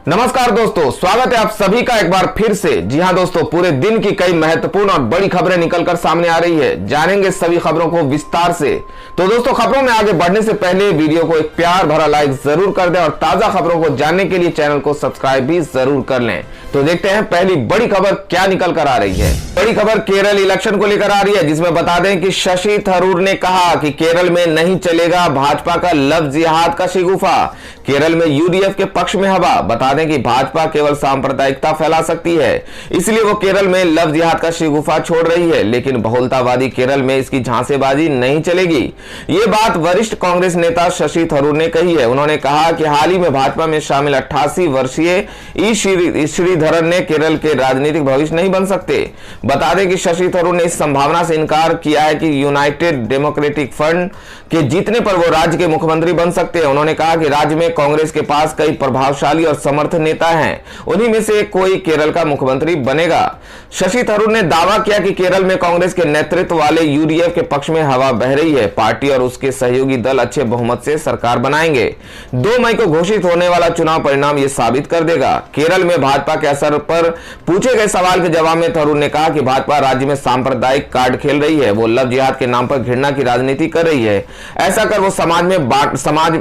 नमस्कार दोस्तों, स्वागत है आप सभी का एक बार फिर से। जी हां दोस्तों, पूरे दिन की कई महत्वपूर्ण और बड़ी खबरें निकलकर सामने आ रही है। जानेंगे सभी खबरों को विस्तार से। तो दोस्तों, खबरों में आगे बढ़ने से पहले वीडियो को एक प्यार भरा लाइक जरूर कर दें और ताजा खबरों को जानने के लिए चैनल को सब्सक्राइब भी जरूर कर लें। तो देखते हैं पहली बड़ी खबर क्या निकल कर आ रही है। बड़ी खबर केरल इलेक्शन को लेकर आ रही है, जिसमें बता दें कि शशि थरूर ने कहा कि केरल में नहीं चलेगा भाजपा का लव जिहाद का शिगुफा। केरल में यूडीएफ के पक्ष में हवा। बता दें कि भाजपा केवल सांप्रदायिकता फैला सकती है, इसलिए वो केरल में लव जिहाद का शिगुफा छोड़ रही है, लेकिन बहुलतावादी केरल में इसकी झांसेबाजी नहीं चलेगी। ये बात वरिष्ठ कांग्रेस नेता शशि थरूर ने कही है। उन्होंने कहा कि हाल ही में भाजपा में शामिल 88 वर्षीय ई श्रीधरन ने केरल के राजनीतिक भविष्य नहीं बन सकते। बता दें कि शशि थरूर ने इस संभावना से इनकार किया है कि यूनाइटेड डेमोक्रेटिक फ्रंट के जीतने पर वो राज्य के मुख्यमंत्री बन सकते हैं। उन्होंने कहा कि राज्य में कांग्रेस के पास कई प्रभावशाली और समर्थ नेता हैं, उन्हीं में से कोई केरल का मुख्यमंत्री बनेगा। शशि थरूर ने दावा किया कि केरल में कांग्रेस के नेतृत्व वाले यूडीएफ के पक्ष में हवा बह रही है। पार्टी और उसके सहयोगी दल अच्छे बहुमत से सरकार बनाएंगे। 2 मई को घोषित होने वाला चुनाव परिणाम यह साबित कर देगा। केरल में भाजपा के असर पर पूछे गए सवाल के जवाब में थरूर ने कहा कि भाजपा राज्य में सांप्रदायिक कार्ड खेल रही है। वो लव जिहाद के नाम पर घृणा की राजनीति कर रही है। ऐसा कर वो समाज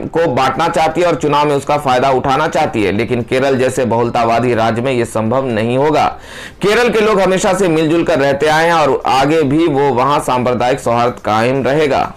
को बांटना चाहती है और चुनाव में उसका फायदा उठाना चाहती है, लेकिन केरल जैसे बहुलतावादी राज्य में यह संभव नहीं होगा। केरल के लोग हमेशा से मिलजुल कर रहते आए हैं और आगे भी वो वहां सांप्रदायिक सौहार्द कायम रहेगा।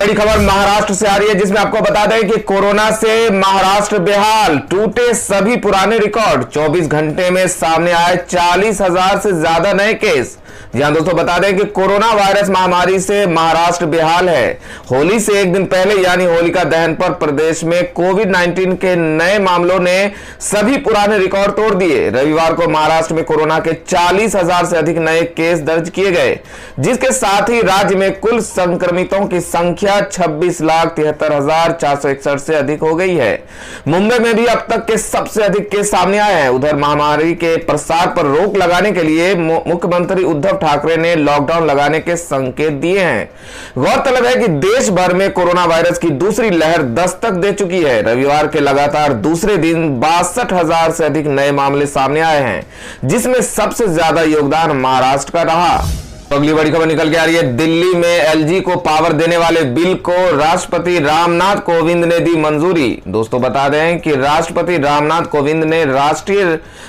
बड़ी खबर महाराष्ट्र से आ रही है, जिसमें आपको बता दें कि कोरोना से महाराष्ट्र बेहाल। टूटे सभी पुराने रिकॉर्ड। 24 घंटे में सामने आए 40,000 से ज्यादा नए केस। जी हां दोस्तों, बता दें कि कोरोना वायरस महामारी से महाराष्ट्र बेहाल है। होली से एक दिन पहले यानी होलिका दहन पर प्रदेश में कोविड-19 के नए मामलों ने सभी पुराने रिकॉर्ड तोड़ दिए। रविवार को महाराष्ट्र में कोरोना के 40,000 से अधिक नए केस दर्ज किए गए, जिसके साथ ही राज्य में कुल संक्रमितों की संख्या 26,73,461 से अधिक हो गई है। मुंबई में भी अब तक के सबसे अधिक केस सामने आए हैं। उधर महामारी के प्रसार पर रोक लगाने के लिए मुख्यमंत्री उद्धव ठाकरे ने लॉकडाउन लगाने के संकेत दिए हैं। गौरतलब है कि देश भर में कोरोना वायरस की दूसरी लहर दस्तक दे चुकी है। रविवार के लगातार दूसरे दिन 62,000 से अधिक नए मामले सामने आए हैं, जिसमें सबसे ज्यादा योगदान महाराष्ट्र का रहा। तो अगली बड़ी खबर निकल के आ रही है। दिल्ली में एलजी को पावर देने वाले बिल को राष्ट्रपति रामनाथ कोविंद ने दी मंजूरी। दोस्तों, बता दें कि राष्ट्रपति रामनाथ कोविंद ने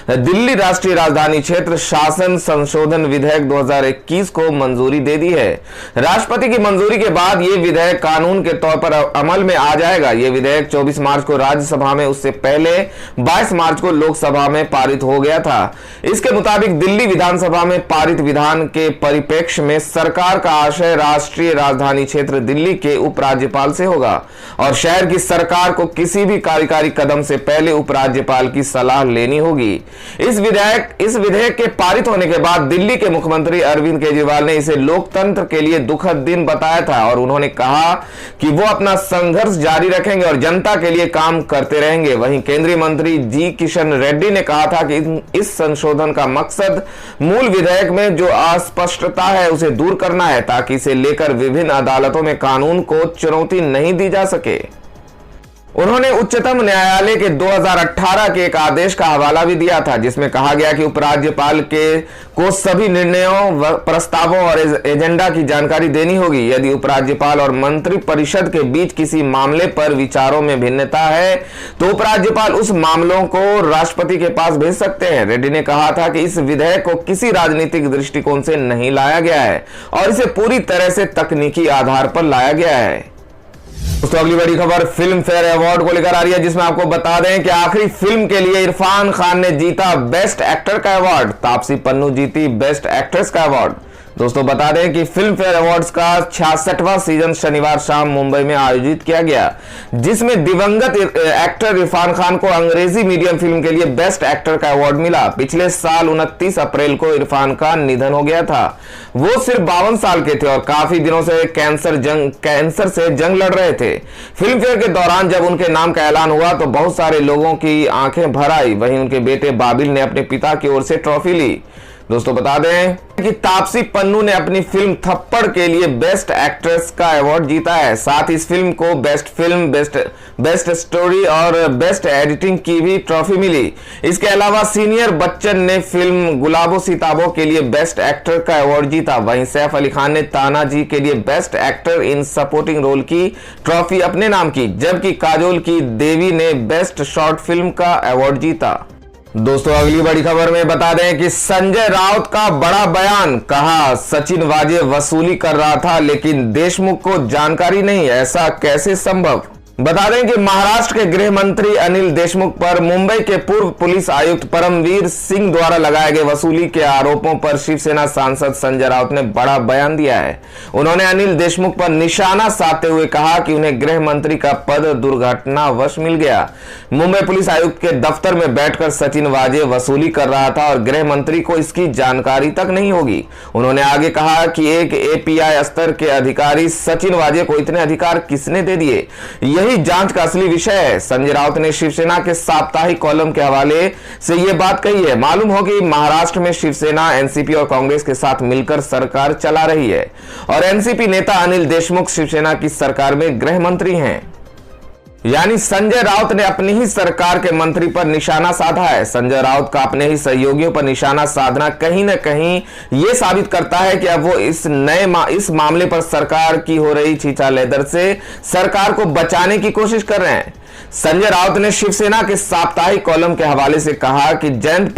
दिल्ली राष्ट्रीय राजधानी क्षेत्र शासन संशोधन विधेयक 2021 को मंजूरी दे दी है। राष्ट्रपति की मंजूरी के बाद यह विधेयक कानून के तौर पर अमल में आ जाएगा। यह विधेयक 24 मार्च को राज्यसभा में, उससे पहले 22 मार्च को लोकसभा में पारित हो गया था। इसके मुताबिक दिल्ली विधानसभा में पारित विधान के परिप्रेक्ष्य में सरकार का आशय राष्ट्रीय राजधानी क्षेत्र दिल्ली के उपराज्यपाल से होगा और शहर की सरकार को किसी भी कार्यकारी कदम से पहले उपराज्यपाल की सलाह लेनी होगी। इस विधेयक के पारित होने के बाद दिल्ली के मुख्यमंत्री अरविंद केजरीवाल ने इसे लोकतंत्र के लिए दुखद दिन बताया था और उन्होंने कहा कि वो अपना संघर्ष जारी रखेंगे और जनता के लिए काम करते रहेंगे। वहीं केंद्रीय मंत्री जी किशन रेड्डी ने कहा था कि इस संशोधन का मकसद मूल विधेयक में जो अस्पष्टता है उसे दूर करना है, ताकि इसे लेकर विभिन्न अदालतों में कानून को चुनौती नहीं दी जा सके। उन्होंने उच्चतम न्यायालय के 2018 के एक आदेश का हवाला भी दिया था, जिसमें कहा गया कि उपराज्यपाल को सभी निर्णयों, प्रस्तावों और एजेंडा की जानकारी देनी होगी। यदि उपराज्यपाल और मंत्री परिषद के बीच किसी मामले पर विचारों में भिन्नता है तो उपराज्यपाल उस मामलों को राष्ट्रपति के पास भेज सकते हैं। रेड्डी ने कहा था कि इस विधेयक को किसी राजनीतिक दृष्टिकोण से नहीं लाया गया है और इसे पूरी तरह से तकनीकी आधार पर लाया गया है। दोस्तों, अगली बड़ी खबर फिल्म फेयर अवार्ड को लेकर आ रही है, जिसमें आपको बता दें कि आखिरी फिल्म के लिए इरफान खान ने जीता बेस्ट एक्टर का अवार्ड। तापसी पन्नू जीती बेस्ट एक्ट्रेस का अवार्ड। दोस्तों, बता दें कि फिल्म फेयर अवार्ड्स का 66वां सीजन शनिवार शाम मुंबई में आयोजित किया गया, जिसमें दिवंगत एक्टर इरफान खान को अंग्रेजी मीडियम फिल्म के लिए बेस्ट एक्टर का अवार्ड मिला। पिछले साल 29 अप्रैल को इरफान का निधन हो गया था। वो सिर्फ 52 साल के थे और काफी दिनों से कैंसर से जंग लड़ रहे थे। फिल्म फेयर के दौरान जब उनके नाम का ऐलान हुआ तो बहुत सारे लोगों की आंखें भर आई। वहीं उनके बेटे बाबिल ने अपने पिता की ओर से ट्रॉफी ली। दोस्तों बता दें कि तापसी पन्नू ने अपनी फिल्म थप्पड़ के लिए बेस्ट एक्ट्रेस का अवार्ड जीता है। साथ ही इस फिल्म को बेस्ट फिल्म, बेस्ट स्टोरी और बेस्ट एडिटिंग की भी ट्रॉफी मिली। इसके अलावा सीनियर बच्चन ने फिल्म गुलाबो सिताबो के लिए बेस्ट एक्टर का अवार्ड जीता। वहीं सैफ अली खान ने तानाजी के लिए best actor in supporting role की ट्रॉफी अपने नाम की, जबकि काजोल की देवी ने बेस्ट शॉर्ट फिल्म का अवार्ड जीता। दोस्तों अगली बड़ी खबर में बता दें कि संजय राउत का बड़ा बयान, कहा सचिन वाजे वसूली कर रहा था लेकिन देशमुख को जानकारी नहीं, ऐसा कैसे संभव। बता दें कि महाराष्ट्र के गृह मंत्री अनिल देशमुख पर मुंबई के पूर्व पुलिस आयुक्त परमवीर सिंह द्वारा लगाए गए वसूली के आरोपों पर शिवसेना सांसद संजय राउत ने बड़ा बयान दिया है। उन्होंने अनिल देशमुख पर निशाना साधते हुए कहा कि उन्हें गृह मंत्री का पद दुर्घटनावश मिल गया। मुंबई पुलिस आयुक्त के दफ्तर में बैठकर सचिन वाजे वसूली कर रहा था और गृह मंत्री को इसकी जानकारी तक नहीं होगी। उन्होंने आगे कहा कि एक एपीआई स्तर के अधिकारी सचिन वाजे को इतने अधिकार किसने दे दिए, यही जांच का असली विषय है। संजय राउत ने शिवसेना के साप्ताहिक कॉलम के हवाले से यह बात कही है। मालूम हो कि महाराष्ट्र में शिवसेना एनसीपी और कांग्रेस के साथ मिलकर सरकार चला रही है और एनसीपी नेता अनिल देशमुख शिवसेना की सरकार में गृह मंत्री हैं। यानी संजय राउत ने अपनी ही सरकार के मंत्री पर निशाना साधा है। संजय राउत का अपने ही सहयोगियों पर निशाना साधना कहीं न कहीं यह साबित करता है कि अब वो इस मामले पर सरकार की हो रही छीछालेदर से सरकार को बचाने की कोशिश कर रहे हैं। संजय राउत ने शिवसेना के साप्ताहिक कॉलम के हवाले से कहा कि जयंत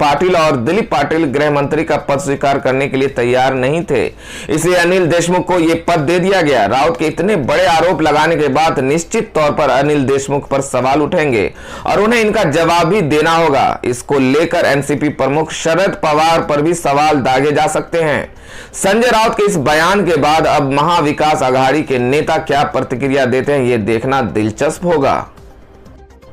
पाटिल और दिलीप पाटिल गृह मंत्री का पद स्वीकार करने के लिए तैयार नहीं थे, इसलिए अनिल देशमुख को यह पद दे दिया गया। राउत के इतने बड़े आरोप लगाने के बाद निश्चित तौर पर अनिल देशमुख पर सवाल उठेंगे और उन्हें इनका जवाब भी देना होगा। इसको लेकर एनसीपी प्रमुख शरद पवार पर भी सवाल दागे जा सकते हैं। संजय राउत के इस बयान के बाद अब महाविकास आघाड़ी के नेता क्या प्रतिक्रिया देते हैं, यह देखना दिलचस्प होगा।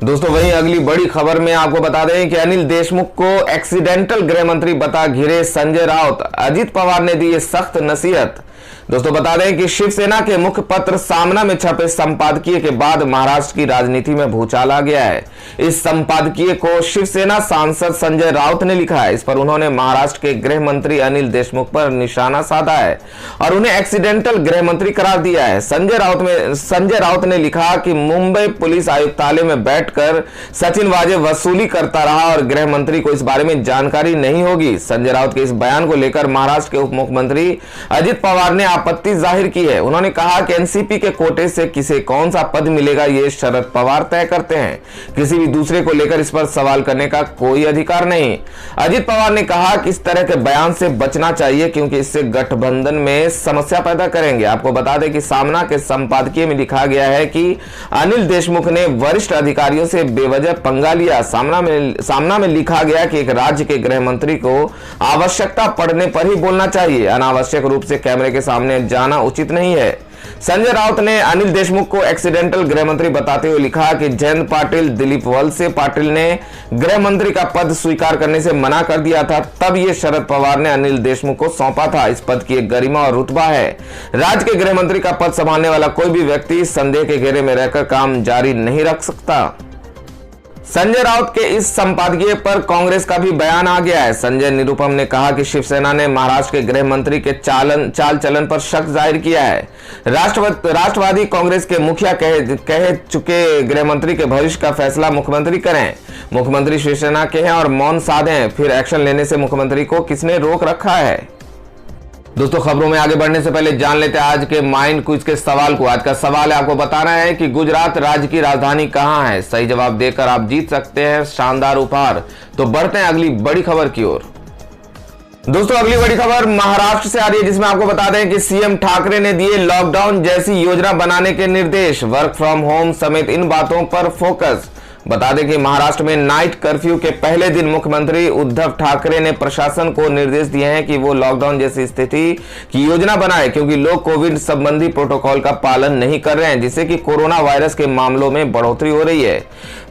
दोस्तों वहीं अगली बड़ी खबर में आपको बता दें कि अनिल देशमुख को एक्सीडेंटल गृह मंत्री बता घिरे संजय राउत, अजित पवार ने दी सख्त नसीहत। दोस्तों बता दें कि शिवसेना के मुखपत्र सामना में छपे संपादकीय के बाद महाराष्ट्र की राजनीति में भूचाल आ गया है। इस संपादकीय को शिवसेना सांसद संजय राउत ने लिखा है। इस पर उन्होंने महाराष्ट्र के गृह मंत्री अनिल देशमुख पर निशाना साधा है और उन्हें एक्सीडेंटल गृह मंत्री करार दिया है। संजय राउत ने लिखा कि मुंबई पुलिस आयुक्तालय में बैठकर सचिन वाजे वसूली करता रहा और गृह मंत्री को इस बारे में जानकारी नहीं होगी। संजय राउत के इस बयान को लेकर महाराष्ट्र के उप मुख्यमंत्री अजित पवार ने आपत्ति जाहिर की है। उन्होंने कहा कि एनसीपी के कोटे से किसे कौन सा पद मिलेगा ये शरद पवार तय करते हैं, किसी भी दूसरे को लेकर इस पर सवाल करने का कोई अधिकार नहीं। अजित पवार ने कहा कि इस तरह के बयान से बचना चाहिए क्योंकि इससे गठबंधन में समस्या पैदा करेंगे। आपको बता दें कि सामना के संपादकीय में लिखा गया है कि अनिल देशमुख ने वरिष्ठ अधिकारियों से बेवजह पंगा लिया। सामना में लिखा गया कि एक राज्य के गृह मंत्री को आवश्यकता पड़ने पर ही बोलना चाहिए, अनावश्यक रूप से कैमरे के सामने जाना उचित नहीं है। संजय राउत ने अनिल देशमुख को एक्सीडेंटल गृह मंत्री बताते हुए लिखा कि जयंत पाटिल, दिलीप वलसे पाटिल ने गृह मंत्री का पद स्वीकार करने से मना कर दिया था, तब ये शरद पवार ने अनिल देशमुख को सौंपा था। इस पद की एक गरिमा और रुतबा है। राज्य के गृह मंत्री का पद संभालने वाला कोई भी व्यक्ति संदेह के घेरे में रहकर काम जारी नहीं रख सकता। संजय राउत के इस संपादकीय पर कांग्रेस का भी बयान आ गया है। संजय निरुपम ने कहा कि शिवसेना ने महाराष्ट्र के गृह मंत्री के चाल चलन पर शक जाहिर किया है। राष्ट्रवादी कांग्रेस के मुखिया कह चुके गृह मंत्री के भविष्य का फैसला मुख्यमंत्री करें। मुख्यमंत्री शिवसेना के हैं और मौन साधें, फिर एक्शन लेने से मुख्यमंत्री को किसने रोक रखा है। दोस्तों खबरों में आगे बढ़ने से पहले जान लेते हैं आज के माइंड क्विज के सवाल को। आज का सवाल है, आपको बताना है कि गुजरात राज्य की राजधानी कहां है। सही जवाब देकर आप जीत सकते हैं शानदार उपहार। तो बढ़ते हैं अगली बड़ी खबर की ओर। दोस्तों अगली बड़ी खबर महाराष्ट्र से आ रही है, जिसमें आपको बता दें कि सीएम ठाकरे ने दिए लॉकडाउन जैसी योजना बनाने के निर्देश। वर्क फ्रॉम होम समेत इन बातों पर फोकस। बता दें कि महाराष्ट्र में नाइट कर्फ्यू के पहले दिन मुख्यमंत्री उद्धव ठाकरे ने प्रशासन को निर्देश दिए हैं कि वो लॉकडाउन जैसी स्थिति की योजना बनाए, क्योंकि लोग कोविड संबंधी प्रोटोकॉल का पालन नहीं कर रहे हैं, जिससे कि कोरोना वायरस के मामलों में बढ़ोतरी हो रही है।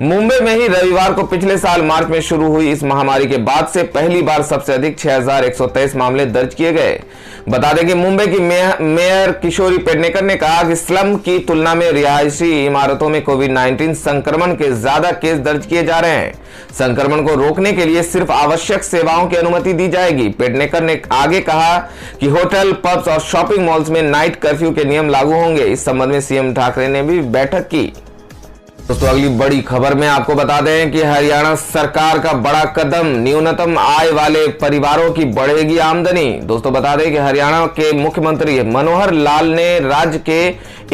मुंबई में ही रविवार को पिछले साल मार्च में शुरू हुई इस महामारी के बाद से पहली बार सबसे अधिक 6123 मामले दर्ज किए गए। बता दें कि मुंबई की मेयर किशोरी पेडनेकर ने कहा कि स्लम की तुलना में रिहायशी इमारतों में कोविड-19 संक्रमण के ज्यादा ज्यादा केस दर्ज किए जा रहे हैं। संक्रमण को रोकने के लिए सिर्फ आवश्यक सेवाओं की अनुमति दी जाएगी। पेडनेकर ने आगे कहा कि होटल, पब्स और शॉपिंग मॉल्स में नाइट कर्फ्यू के नियम लागू होंगे। इस संबंध में सीएम ठाकरे ने भी बैठक की। दोस्तों अगली बड़ी खबर में आपको बता दें कि हरियाणा सरकार का बड़ा कदम, न्यूनतम आय वाले परिवारों की बढ़ेगी आमदनी। दोस्तों बता दें कि हरियाणा के मुख्यमंत्री मनोहर लाल ने राज्य के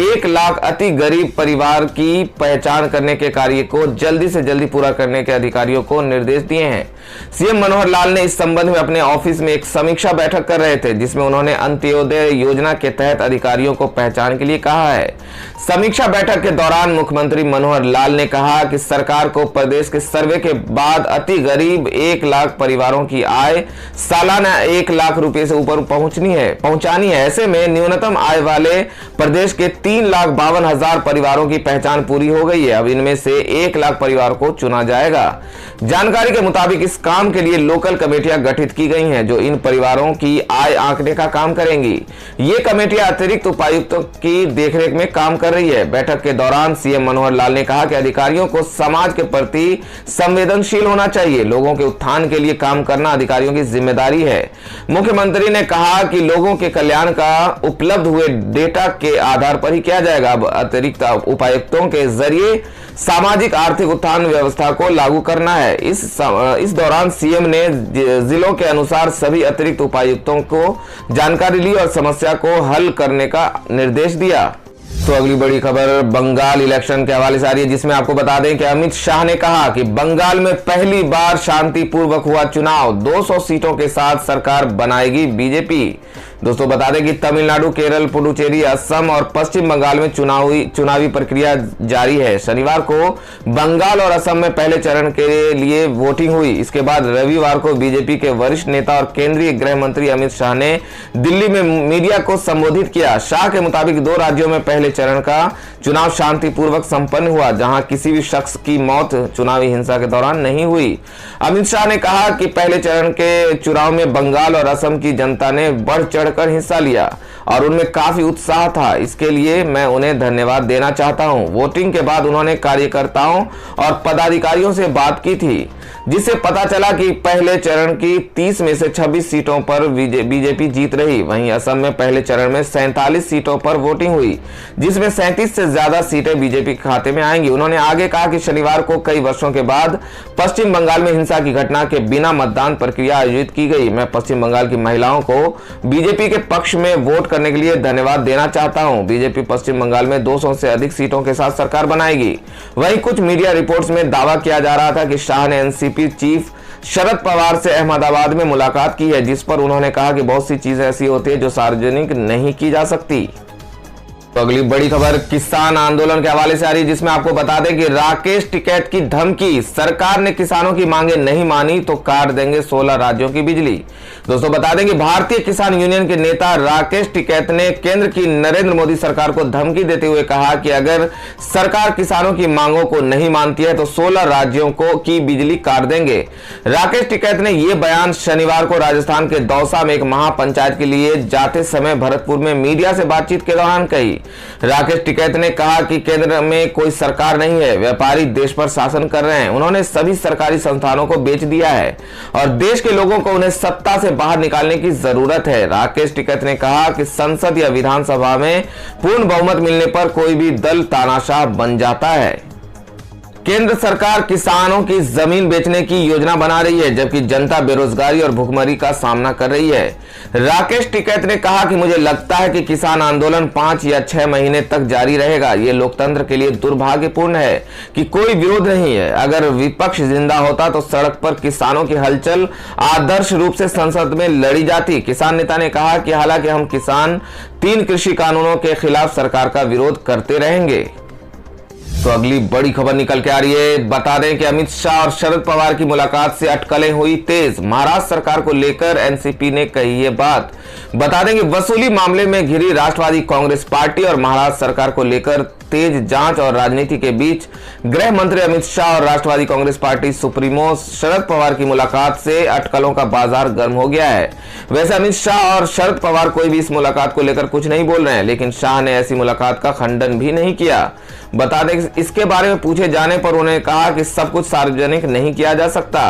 1 लाख अति गरीब परिवार की पहचान करने के कार्य को जल्दी से जल्दी पूरा करने के अधिकारियों को निर्देश दिए हैं। सीएम मनोहर लाल ने इस संबंध में अपने ऑफिस में एक समीक्षा बैठक कर रहे थे, जिसमें उन्होंने अंत्योदय योजना के तहत अधिकारियों को पहचान के लिए कहा है। समीक्षा बैठक के दौरान मुख्यमंत्री मनोहर लाल ने कहा कि सरकार को प्रदेश के सर्वे के बाद अति गरीब 1 लाख परिवारों की आय सालाना 1 लाख रुपए से ऊपर पहुंचानी है। ऐसे में न्यूनतम आय वाले प्रदेश के 3,52,000 परिवारों की पहचान पूरी हो गई है। अब इनमें से 1 लाख परिवार को चुना जाएगा। जानकारी के मुताबिक इस काम के लिए लोकल कमेटियां गठित की गई हैं, जो इन परिवारों की आय आंकने का काम करेंगी। ये कमेटियां अतिरिक्त उपायुक्तों की देखरेख में काम कर रही है। बैठक के दौरान सीएम मनोहर लाल ने कहा कि अधिकारियों को समाज के प्रति संवेदनशील होना चाहिए। लोगों के उत्थान के लिए काम करना अधिकारियों की जिम्मेदारी है। मुख्यमंत्री ने कहा कि लोगों के कल्याण का उपलब्ध हुए डेटा के आधार पर ही किया जाएगा। अब अतिरिक्त उपायुक्तों के जरिए सामाजिक आर्थिक उत्थान व्यवस्था को लागू करना है। इस दौरान सीएम ने जिलों के अनुसार सभी अतिरिक्त उपायुक्तों को जानकारी ली और समस्या को हल करने का निर्देश दिया। तो अगली बड़ी खबर बंगाल इलेक्शन के हवाले से आ रही है, जिसमें आपको बता दें कि अमित शाह ने कहा कि बंगाल में पहली बार शांतिपूर्वक हुआ चुनाव, 200 सीटों के साथ सरकार बनाएगी बीजेपी। दोस्तों बता दें कि तमिलनाडु, केरल, पुडुचेरी, असम और पश्चिम बंगाल में चुनावी प्रक्रिया जारी है। शनिवार को बंगाल और असम में पहले चरण के लिए वोटिंग हुई। इसके बाद रविवार को बीजेपी के वरिष्ठ नेता और केंद्रीय गृह मंत्री अमित शाह ने दिल्ली में मीडिया को संबोधित किया। शाह के मुताबिक 2 राज्यों में पहले चरण का चुनाव शांतिपूर्वक संपन्न हुआ, जहां किसी भी शख्स की मौत चुनावी हिंसा के दौरान नहीं हुई। अमित शाह ने कहा कि पहले चरण के चुनाव में बंगाल और असम की जनता ने बढ़ चढ़कर हिस्सा लिया और उनमें काफी उत्साह था। इसके लिए मैं उन्हें धन्यवाद देना चाहता हूं। वोटिंग के बाद उन्होंने कार्यकर्ताओं और पदाधिकारियों से बात की थी, जिससे पता चला कि पहले चरण की 30 में से 26 सीटों पर बीजेपी जीत रही। वहीं असम में पहले चरण में 47 सीटों पर वोटिंग हुई, जिसमें 37 से ज्यादा सीटें बीजेपी के खाते में आएंगी। उन्होंने आगे कहा कि शनिवार को कई वर्षों के बाद पश्चिम बंगाल में हिंसा की घटना के बिना मतदान प्रक्रिया आयोजित की गई। मैं पश्चिम बंगाल की महिलाओं को बीजेपी के पक्ष में वोट करने के लिए धन्यवाद देना चाहता हूं। बीजेपी पश्चिम बंगाल में 200 से अधिक सीटों के साथ सरकार बनाएगी। वहीं कुछ मीडिया रिपोर्ट्स में दावा किया जा रहा था कि शाह ने एनसीपी चीफ शरद पवार से अहमदाबाद में मुलाकात की है, जिस पर उन्होंने कहा कि बहुत सी चीजें ऐसी होती है जो सार्वजनिक नहीं की जा सकती। तो अगली बड़ी खबर किसान आंदोलन के हवाले से आ रही है, जिसमें आपको बता दें कि राकेश टिकैत की धमकी, सरकार ने किसानों की मांगे नहीं मानी तो काट देंगे 16 राज्यों की बिजली। दोस्तों बता दें कि भारतीय किसान यूनियन के नेता राकेश टिकैत ने केंद्र की नरेंद्र मोदी सरकार को धमकी देते हुए कहा कि अगर सरकार किसानों की मांगों को नहीं मानती है तो 16 राज्यों को की बिजली काट देंगे। राकेश टिकैत ने यह बयान शनिवार को राजस्थान के दौसा में एक महापंचायत के लिए जाते समय भरतपुर में मीडिया से बातचीत के दौरान कही। राकेश टिकैत ने कहा कि केंद्र में कोई सरकार नहीं है, व्यापारी देश पर शासन कर रहे हैं। उन्होंने सभी सरकारी संस्थानों को बेच दिया है और देश के लोगों को उन्हें सत्ता से बाहर निकालने की जरूरत है। राकेश टिकैत ने कहा कि संसद या विधानसभा में पूर्ण बहुमत मिलने पर कोई भी दल तानाशाह बन जाता है। केंद्र सरकार किसानों की जमीन बेचने की योजना बना रही है, जबकि जनता बेरोजगारी और भुखमरी का सामना कर रही है। राकेश टिकैत ने कहा कि मुझे लगता है कि किसान आंदोलन 5 या 6 महीने तक जारी रहेगा। ये लोकतंत्र के लिए दुर्भाग्यपूर्ण है कि कोई विरोध नहीं है। अगर विपक्ष जिंदा होता तो सड़क पर किसानों की हलचल आदर्श रूप से संसद में लड़ी जाती। किसान नेता ने कहा कि हालांकि हम किसान 3 कृषि कानूनों के खिलाफ सरकार का विरोध करते रहेंगे। तो अगली बड़ी खबर निकल के आ रही है, बता दें कि अमित शाह और शरद पवार की मुलाकात से अटकलें हुई तेज। महाराष्ट्र सरकार को लेकर एनसीपी ने कही ये बात। बता दें कि वसूली मामले में घिरी राष्ट्रवादी कांग्रेस पार्टी और महाराष्ट्र सरकार को लेकर तेज जांच और राजनीति के बीच गृह मंत्री अमित शाह और राष्ट्रवादी कांग्रेस पार्टी सुप्रीमो शरद पवार की मुलाकात से अटकलों का बाजार गर्म हो गया है। वैसे अमित शाह और शरद पवार कोई भी इस मुलाकात को लेकर कुछ नहीं बोल रहे हैं, लेकिन शाह ने ऐसी मुलाकात का खंडन भी नहीं किया। बता दें इसके बारे में पूछे जाने पर उन्होंने कहा कि सब कुछ सार्वजनिक नहीं किया जा सकता।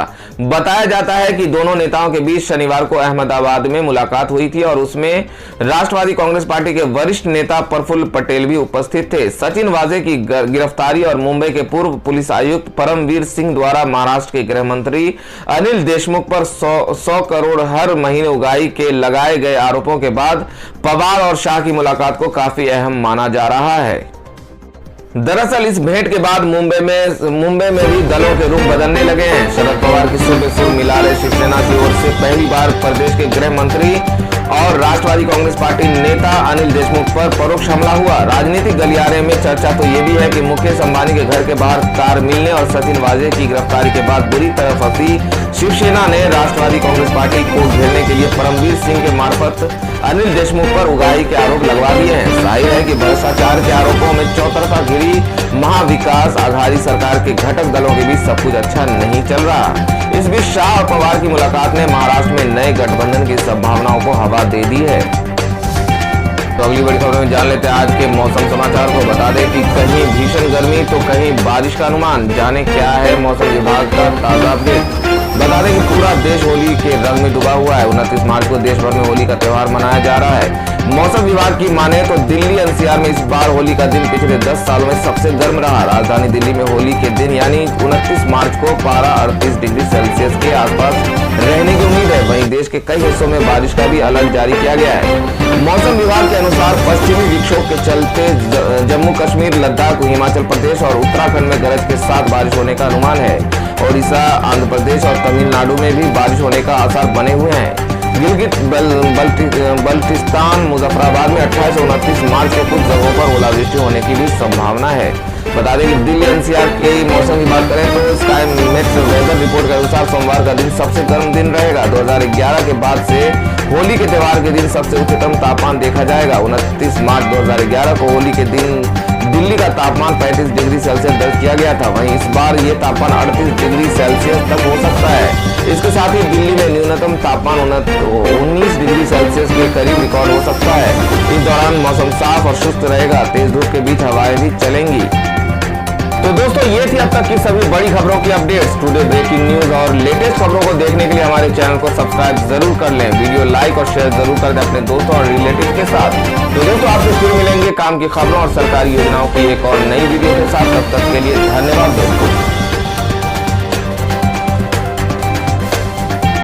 बताया जाता है कि दोनों नेताओं के बीच शनिवार को अहमदाबाद में मुलाकात हुई थी और उसमें राष्ट्रवादी कांग्रेस पार्टी के वरिष्ठ नेता प्रफुल्ल पटेल भी उपस्थित थे। सचिन वाजे की गिरफ्तारी और मुंबई के पूर्व पुलिस आयुक्त परमवीर सिंह द्वारा महाराष्ट्र के गृह मंत्री अनिल देशमुख पर 100 करोड़ हर महीने उगाही के लगाए गए आरोपों के बाद पवार और शाह की मुलाकात को काफी अहम माना जा रहा है। दरअसल इस भेंट के बाद मुंबई में भी दलों के रुख बदलने लगे हैं। शरद पवार की सुर में सुर मिला रहे शिवसेना की ओर से पहली बार प्रदेश के गृह मंत्री और राष्ट्रवादी कांग्रेस पार्टी नेता अनिल देशमुख पर परोक्ष हमला हुआ। राजनीतिक गलियारे में चर्चा तो ये भी है कि मुकेश अंबानी के घर के बाहर कार मिलने और सचिन वाजे की गिरफ्तारी के बाद बुरी तरह फंसी शिवसेना ने राष्ट्रवादी कांग्रेस पार्टी को घेरने के लिए परमवीर सिंह के मार्फत अनिल देशमुख पर उगाही के आरोप लगवा दिए हैं। जाहिर है कि भ्रष्टाचार के आरोपों में चौतरफा घिरी महाविकास आघाड़ी सरकार के घटक दलों के बीच सब कुछ अच्छा नहीं चल रहा। इस बीच शाह और पवार की मुलाकात ने महाराष्ट्र में नए गठबंधन की संभावनाओं को हवा दे दी है। तो अगली बड़ी खबरों में जान लेते हैं आज के मौसम समाचार को। बता दें कि कहीं भीषण गर्मी तो कहीं बारिश का अनुमान। जाने क्या है मौसम विभाग का ताजा अपडेट। बता दें कि पूरा देश होली के रंग में डूबा हुआ है। 29 मार्च को देश भर में होली का त्योहार मनाया जा रहा है। मौसम विभाग की माने तो दिल्ली एनसीआर में इस बार होली का दिन पिछले 10 सालों में सबसे गर्म रहा। राजधानी दिल्ली में होली के दिन यानी 29 मार्च को पारा 38 डिग्री सेल्सियस के आसपास रहने की उम्मीद है। वहीं देश के कई हिस्सों में बारिश का भी अलर्ट जारी किया गया है। मौसम विभाग के अनुसार पश्चिमी विक्षोभ के चलते जम्मू कश्मीर, लद्दाख, हिमाचल प्रदेश और उत्तराखंड में गरज के साथ बारिश होने का अनुमान है। ओडिशा, आंध्र प्रदेश और तमिलनाडु में भी बारिश होने का आसार बने हुए हैं। गिलगित बल्टिस्तान, मुजफ्फराबाद में 28 और 29 मार्च को कुछ जगहों पर ओलावृष्टि होने की भी संभावना है। बता दें कि दिल्ली एनसीआर के मौसम की बात करें तो स्काईमेट वेदर रिपोर्ट के अनुसार सोमवार का दिन सबसे गर्म दिन रहेगा। 2011 के बाद से होली के त्योहार के दिन सबसे उच्चतम तापमान देखा जाएगा। 29 मार्च 2011 को होली के दिन दिल्ली का तापमान 35 डिग्री सेल्सियस दर्ज किया गया था। वहीं इस बार ये तापमान 38 डिग्री सेल्सियस तक हो सकता है। इसके साथ ही दिल्ली में न्यूनतम तापमान 19 डिग्री सेल्सियस के करीब रिकॉर्ड हो सकता है। इस दौरान मौसम साफ और शुष्क रहेगा। तेज धूप के बीच हवाएं भी चलेंगी। तो दोस्तों ये थी अब तक की सभी बड़ी खबरों की अपडेट्स। टुडे ब्रेकिंग न्यूज और लेटेस्ट खबरों को देखने के लिए हमारे चैनल को सब्सक्राइब जरूर कर लें। वीडियो लाइक और शेयर जरूर कर दें अपने दोस्तों और रिलेटिव के साथ। तो दोस्तों आपसे फिर मिलेंगे काम की खबरों और सरकारी योजनाओं की एक और नई वीडियो के साथ। तब तक के लिए धन्यवाद दोस्तों।